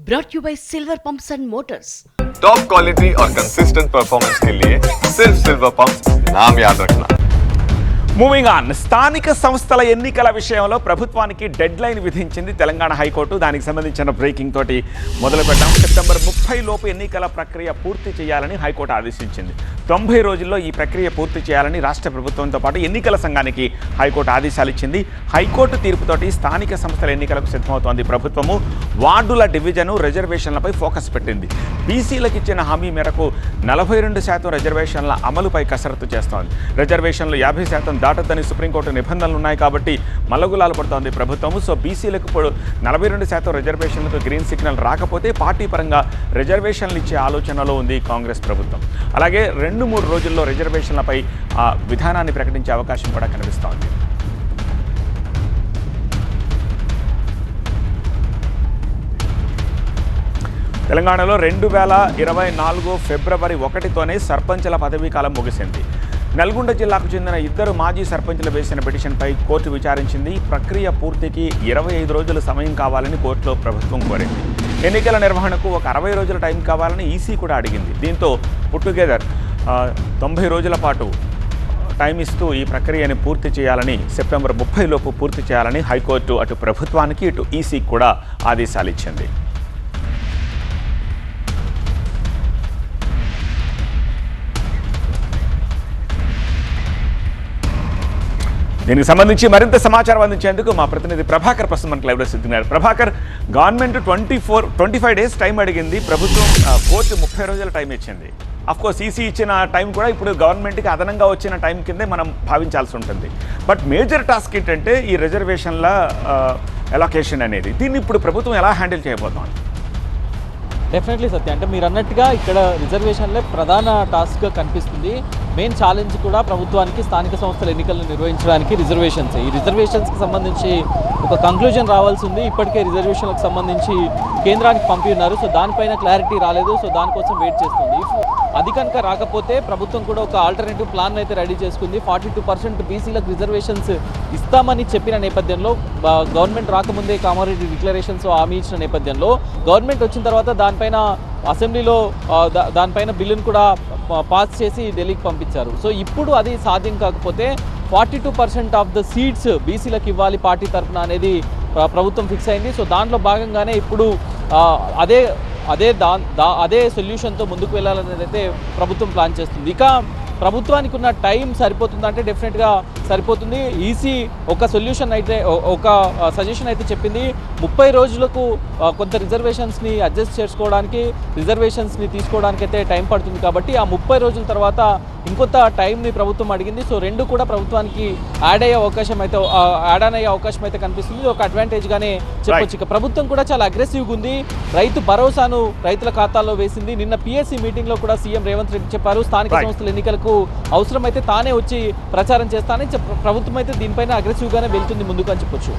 brought you by Silver Pumps and Motors. Top quality और consistent performance के लिए सिर्फ सिल्वर पंप्स नाम याद रखना. Moving on. స్థానిక సంస్థల ఎన్నికల విషయంలో ప్రభుత్వానికి డెడ్ లైన్ విధించింది తెలంగాణ హైకోర్టు. దానికి సంబంధించిన బ్రేకింగ్ తోటి మొదలు పెట్టాం. సెప్టెంబర్ 30 లోపు ఎన్నికల ప్రక్రియ పూర్తి చేయాలని హైకోర్టు ఆదేశించింది. 90 రోజుల్లో ఈ ప్రక్రియ పూర్తి చేయాలని రాష్ట్ర ప్రభుత్వంతో పాటు ఎన్నికల సంఘానికి హైకోర్టు ఆదేశాలు ఇచ్చింది. హైకోర్టు తీర్పుతోటి స్థానిక సంస్థల ఎన్నికలకు సిద్ధమవుతోంది ప్రభుత్వము. వార్డుల డివిజను రిజర్వేషన్లపై ఫోకస్ పెట్టింది. బీసీలకు ఇచ్చిన హామీ మేరకు 42% రిజర్వేషన్ల అమలుపై కసరత్తు చేస్తోంది. రిజర్వేషన్లు 50% దాటద్దని సుప్రీంకోర్టు నిబంధనలు ఉన్నాయి కాబట్టి మల్లగులాలు పడుతోంది ప్రభుత్వము. సో బీసీలకు ఇప్పుడు 42% రిజర్వేషన్లకు గ్రీన్ సిగ్నల్ రాకపోతే పార్టీ పరంగా రిజర్వేషన్లు ఇచ్చే ఆలోచనలో ఉంది కాంగ్రెస్ ప్రభుత్వం. అలాగే 2-3 రోజుల్లో రిజర్వేషన్లపై విధానాన్ని ప్రకటించే అవకాశం కూడా కనిపిస్తోంది. తెలంగాణలో 2024 ఫిబ్రవరి 1తోనే సర్పంచుల పదవీ కాలం ముగిసింది. నల్గొండ జిల్లాకు చెందిన 2 మాజీ సర్పంచులు వేసిన పిటిషన్పై కోర్టు విచారించింది. ప్రక్రియ పూర్తికి 25 రోజుల సమయం కావాలని కోర్టులో ప్రభుత్వం కోరింది. ఎన్నికల నిర్వహణకు ఒక 60 రోజుల టైం కావాలని ఈసీ కూడా అడిగింది. దీంతో పుట్టుగెదర్ 90 రోజుల పాటు టైం ఇస్తూ ఈ ప్రక్రియని పూర్తి చేయాలని, సెప్టెంబర్ 30 లోపు పూర్తి చేయాలని హైకోర్టు అటు ప్రభుత్వానికి ఇటు ఈసీకి కూడా ఆదేశాలు ఇచ్చింది. దీనికి సంబంధించి మరింత సమాచారం అందించేందుకు మా ప్రతినిధి ప్రభాకర్ ప్రస్తుతం మనకు లైవ్లో సిద్ధున్నారు. ప్రభాకర్, గవర్నమెంట్ 25 డేస్ టైం అడిగింది, ప్రభుత్వం కోర్టు 30 రోజుల టైం ఇచ్చింది. అఫ్కోర్స్ ఈసీ ఇచ్చిన టైం కూడా ఇప్పుడు గవర్నమెంట్కి అదనంగా వచ్చిన టైం కిందే మనం భావించాల్సి ఉంటుంది. బట్ మేజర్ టాస్క్ ఏంటంటే ఈ రిజర్వేషన్ల అలొకేషన్ అనేది. దీన్ని ఇప్పుడు ప్రభుత్వం ఎలా హ్యాండిల్ చేయబోతోంది? డెఫినెట్లీ సత్య, అంటే మీరు అన్నట్టుగా ఇక్కడ రిజర్వేషన్లే ప్రధాన టాస్క్గా కనిపిస్తుంది. మెయిన్ ఛాలెంజ్ కూడా ప్రభుత్వానికి స్థానిక సంస్థల ఎన్నికలను నిర్వహించడానికి రిజర్వేషన్స్. ఈ రిజర్వేషన్స్కి సంబంధించి ఒక కంక్లూజన్ రావాల్సి ఉంది. ఇప్పటికే రిజర్వేషన్లకు సంబంధించి కేంద్రానికి పంపి ఉన్నారు. సో దానిపైన క్లారిటీ రాలేదు. సో దానికోసం వెయిట్ చేస్తుంది. అది కనుక రాకపోతే ప్రభుత్వం కూడా ఒక ఆల్టర్నేటివ్ ప్లాన్ అయితే రెడీ చేసుకుంది. 42% బీసీలకు రిజర్వేషన్స్ ఇస్తామని చెప్పిన నేపథ్యంలో, గవర్నమెంట్ రాకముందే కామారెడ్డి డిక్లరేషన్స్ హామీ ఇచ్చిన నేపథ్యంలో, గవర్నమెంట్ వచ్చిన తర్వాత దానిపైన అసెంబ్లీలో దానిపైన బిల్లును కూడా పాస్ చేసి ఢిల్లీకి పంపించారు. సో ఇప్పుడు అది సాధ్యం కాకపోతే 42% ఆఫ్ ద సీట్స్ బీసీలకు ఇవ్వాలి పార్టీ తరఫున అనేది ప్రభుత్వం ఫిక్స్ అయింది. సో దాంట్లో భాగంగానే ఇప్పుడు అదే సొల్యూషన్తో ముందుకు వెళ్ళాలనేది అయితే ప్రభుత్వం ప్లాన్ చేస్తుంది. ఇక ప్రభుత్వానికి ఉన్న టైం సరిపోతుందంటే డెఫినెట్గా సరిపోతుంది. ఈసీ ఒక సొల్యూషన్ అయితే, ఒక సజెషన్ అయితే చెప్పింది. 30 రోజులకు కొంత రిజర్వేషన్స్ని అడ్జస్ట్ చేసుకోవడానికి, రిజర్వేషన్స్ని తీసుకోవడానికి అయితే టైం పడుతుంది. కాబట్టి ఆ 30 రోజుల తర్వాత ఇంకొంత టైంని ప్రభుత్వం అడిగింది. సో రెండు కూడా ప్రభుత్వానికి యాడ్ అయ్యే అవకాశం అయితే కనిపిస్తుంది. ఒక అడ్వాంటేజ్గానే చెప్పొచ్చు. ఇక ప్రభుత్వం కూడా చాలా అగ్రెసివ్గా ఉంది. రైతు భరోసాను రైతుల ఖాతాల్లో వేసింది. నిన్న పిఎస్సి మీటింగ్లో కూడా సీఎం రేవంత్ రెడ్డి చెప్పారు, స్థానిక సంస్థల ఎన్నికలకు అవసరమైతే తానే వచ్చి ప్రచారం చేస్తానని ప్రభుత్వం అయితే దీనిపైన అగ్రెసివ్గానే వెళ్తుంది ముందుకు అని చెప్పొచ్చు.